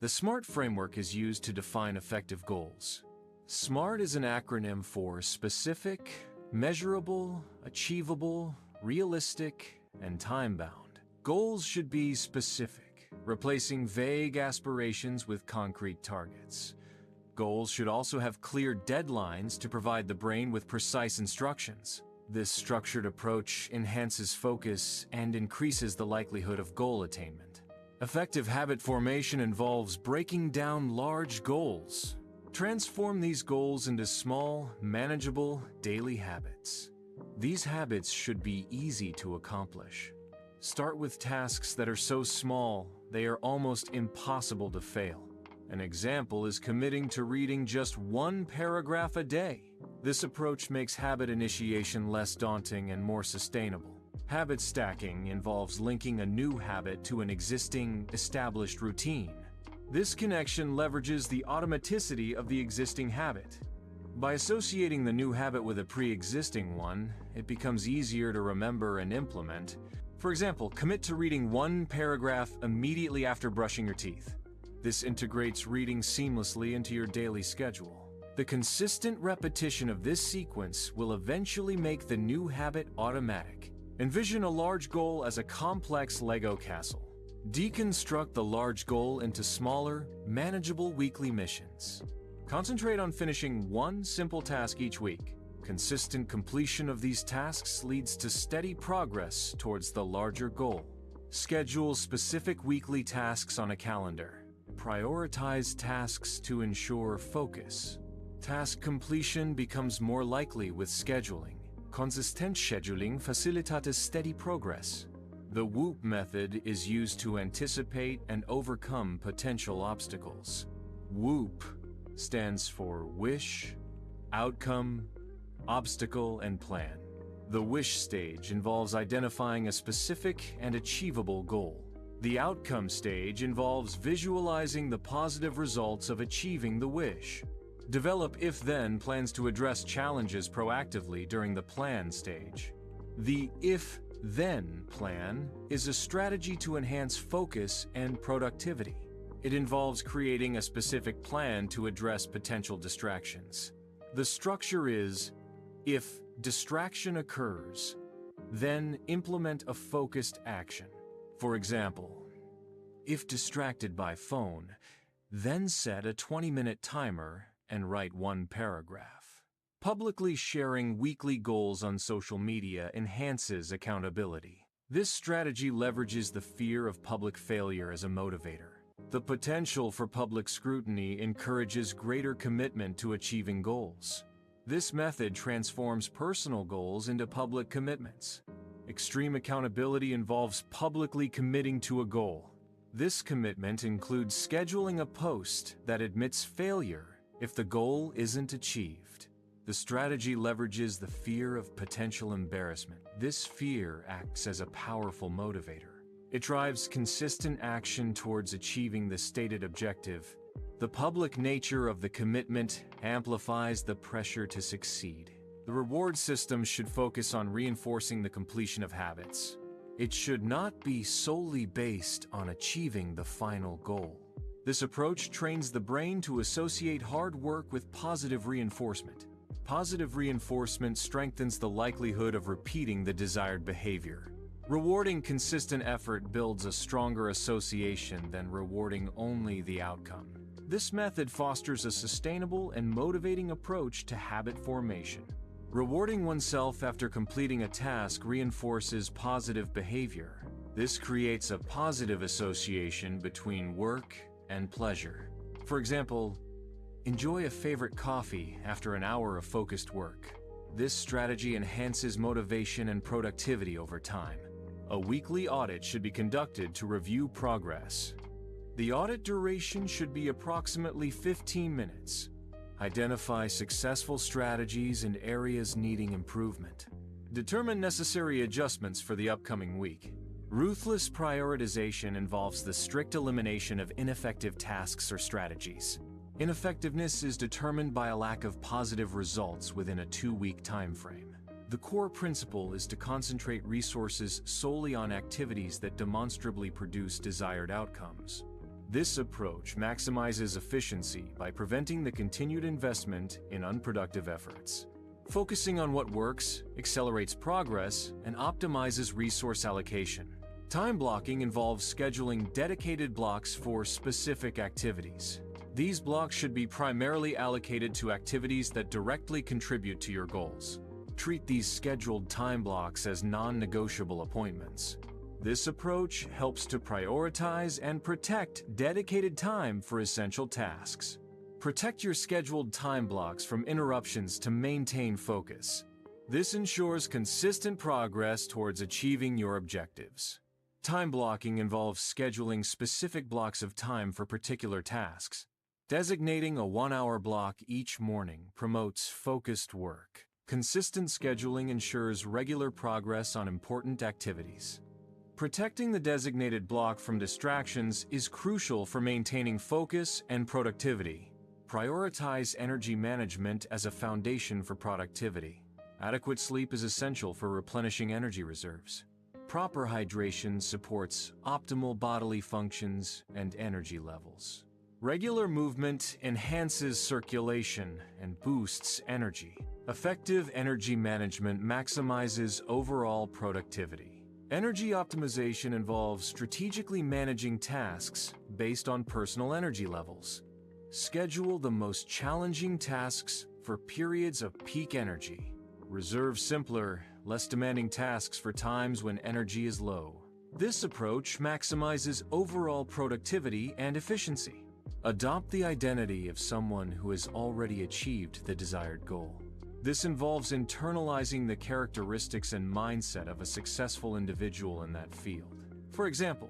The SMART framework is used to define effective goals. SMART is an acronym for specific, measurable, achievable, realistic, and time-bound. Goals should be specific, replacing vague aspirations with concrete targets. Goals should also have clear deadlines to provide the brain with precise instructions. This structured approach enhances focus and increases the likelihood of goal attainment. Effective habit formation involves breaking down large goals. Transform these goals into small, manageable, daily habits. These habits should be easy to accomplish. Start with tasks that are so small they are almost impossible to fail. An example is committing to reading just one paragraph a day. This approach makes habit initiation less daunting and more sustainable. Habit stacking involves linking a new habit to an existing, established routine. This connection leverages the automaticity of the existing habit. By associating the new habit with a pre-existing one, it becomes easier to remember and implement. For example, commit to reading one paragraph immediately after brushing your teeth. This integrates reading seamlessly into your daily schedule. The consistent repetition of this sequence will eventually make the new habit automatic. Envision a large goal as a complex Lego castle. Deconstruct the large goal into smaller, manageable weekly missions. Concentrate on finishing one simple task each week. Consistent completion of these tasks leads to steady progress towards the larger goal. Schedule specific weekly tasks on a calendar. Prioritize tasks to ensure focus. Task completion becomes more likely with scheduling. Consistent scheduling facilitates steady progress. The WHOOP method is used to anticipate and overcome potential obstacles. WHOOP stands for wish, outcome, obstacle, and plan. The wish stage involves identifying a specific and achievable goal. The outcome stage involves visualizing the positive results of achieving the wish. Develop if-then plans to address challenges proactively during the plan stage. The if-then plan is a strategy to enhance focus and productivity. It involves creating a specific plan to address potential distractions. The structure is, if distraction occurs, then implement a focused action. For example, if distracted by phone, then set a 20-minute timer and write one paragraph. Publicly sharing weekly goals on social media enhances accountability. This strategy leverages the fear of public failure as a motivator. The potential for public scrutiny encourages greater commitment to achieving goals. This method transforms personal goals into public commitments. Extreme accountability involves publicly committing to a goal. This commitment includes scheduling a post that admits failure if the goal isn't achieved. The strategy leverages the fear of potential embarrassment. This fear acts as a powerful motivator. It drives consistent action towards achieving the stated objective. The public nature of the commitment amplifies the pressure to succeed. The reward system should focus on reinforcing the completion of habits. It should not be solely based on achieving the final goal. This approach trains the brain to associate hard work with positive reinforcement. Positive reinforcement strengthens the likelihood of repeating the desired behavior. Rewarding consistent effort builds a stronger association than rewarding only the outcome. This method fosters a sustainable and motivating approach to habit formation. Rewarding oneself after completing a task reinforces positive behavior. This creates a positive association between work and pleasure. For example, enjoy a favorite coffee after an hour of focused work. This strategy enhances motivation and productivity over time. A weekly audit should be conducted to review progress. The audit duration should be approximately 15 minutes. Identify successful strategies and areas needing improvement. Determine necessary adjustments for the upcoming week. Ruthless prioritization involves the strict elimination of ineffective tasks or strategies. Ineffectiveness is determined by a lack of positive results within a 2-week time frame. The core principle is to concentrate resources solely on activities that demonstrably produce desired outcomes. This approach maximizes efficiency by preventing the continued investment in unproductive efforts. Focusing on what works accelerates progress and optimizes resource allocation. Time blocking involves scheduling dedicated blocks for specific activities. These blocks should be primarily allocated to activities that directly contribute to your goals. Treat these scheduled time blocks as non-negotiable appointments. This approach helps to prioritize and protect dedicated time for essential tasks. Protect your scheduled time blocks from interruptions to maintain focus. This ensures consistent progress towards achieving your objectives. Time blocking involves scheduling specific blocks of time for particular tasks. Designating a 1-hour block each morning promotes focused work. Consistent scheduling ensures regular progress on important activities. Protecting the designated block from distractions is crucial for maintaining focus and productivity. Prioritize energy management as a foundation for productivity. Adequate sleep is essential for replenishing energy reserves. Proper hydration supports optimal bodily functions and energy levels. Regular movement enhances circulation and boosts energy. Effective energy management maximizes overall productivity. Energy optimization involves strategically managing tasks based on personal energy levels. Schedule the most challenging tasks for periods of peak energy. Reserve simpler, less demanding tasks for times when energy is low. This approach maximizes overall productivity and efficiency. Adopt the identity of someone who has already achieved the desired goal. This involves internalizing the characteristics and mindset of a successful individual in that field. For example,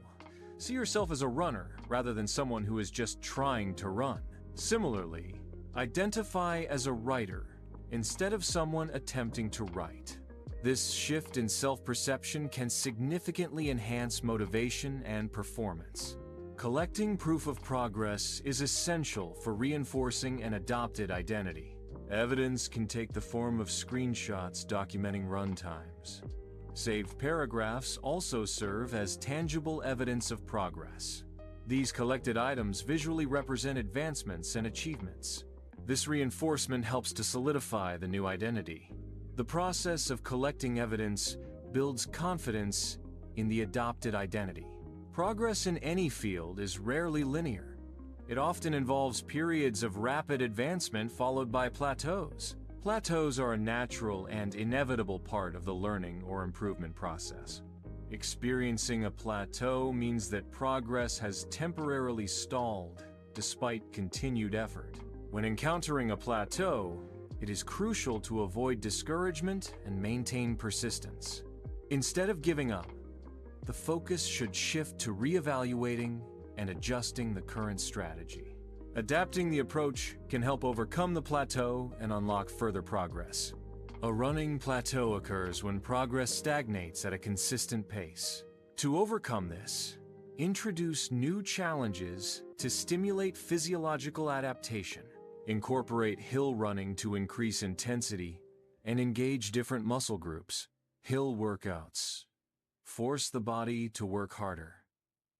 see yourself as a runner rather than someone who is just trying to run. Similarly, identify as a writer instead of someone attempting to write. This shift in self-perception can significantly enhance motivation and performance. Collecting proof of progress is essential for reinforcing an adopted identity. Evidence can take the form of screenshots documenting run times. Saved paragraphs also serve as tangible evidence of progress. These collected items visually represent advancements and achievements. This reinforcement helps to solidify the new identity. The process of collecting evidence builds confidence in the adopted identity. Progress in any field is rarely linear. It often involves periods of rapid advancement followed by plateaus. Plateaus are a natural and inevitable part of the learning or improvement process. Experiencing a plateau means that progress has temporarily stalled despite continued effort. When encountering a plateau, it is crucial to avoid discouragement and maintain persistence. Instead of giving up, the focus should shift to reevaluating and adjusting the current strategy. Adapting the approach can help overcome the plateau and unlock further progress. A running plateau occurs when progress stagnates at a consistent pace. To overcome this, introduce new challenges to stimulate physiological adaptation. Incorporate hill running to increase intensity and engage different muscle groups. Hill workouts force the body to work harder,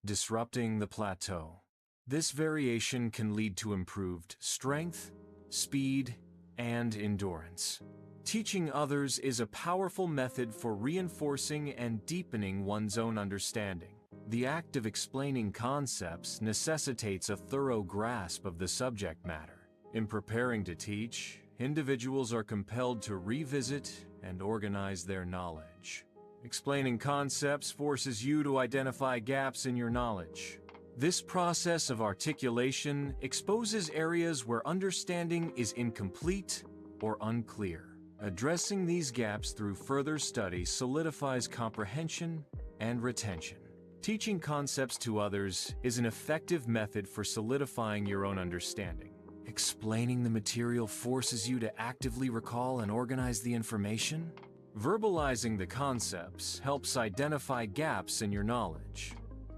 disrupting the plateau. This variation can lead to improved strength, speed, and endurance. Teaching others is a powerful method for reinforcing and deepening one's own understanding. The act of explaining concepts necessitates a thorough grasp of the subject matter. In preparing to teach, individuals are compelled to revisit and organize their knowledge. Explaining concepts forces you to identify gaps in your knowledge. This process of articulation exposes areas where understanding is incomplete or unclear. Addressing these gaps through further study solidifies comprehension and retention. Teaching concepts to others is an effective method for solidifying your own understanding. Explaining the material forces you to actively recall and organize the information. Verbalizing the concepts helps identify gaps in your knowledge.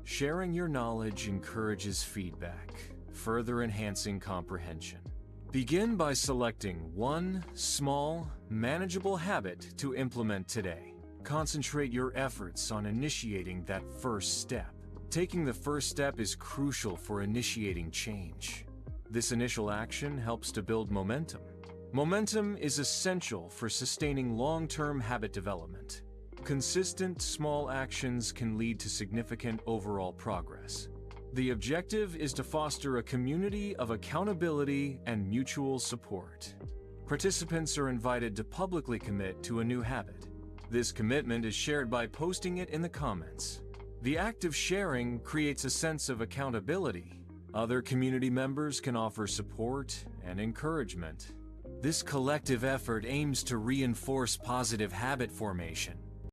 Sharing your knowledge encourages feedback, further enhancing comprehension. Begin by selecting one small, manageable habit to implement today. Concentrate your efforts on initiating that first step. Taking the first step is crucial for initiating change. This initial action helps to build momentum. Momentum is essential for sustaining long-term habit development. Consistent, small actions can lead to significant overall progress. The objective is to foster a community of accountability and mutual support. Participants are invited to publicly commit to a new habit. This commitment is shared by posting it in the comments. The act of sharing creates a sense of accountability. Other community members can offer support and encouragement. This collective effort aims to reinforce positive habit formation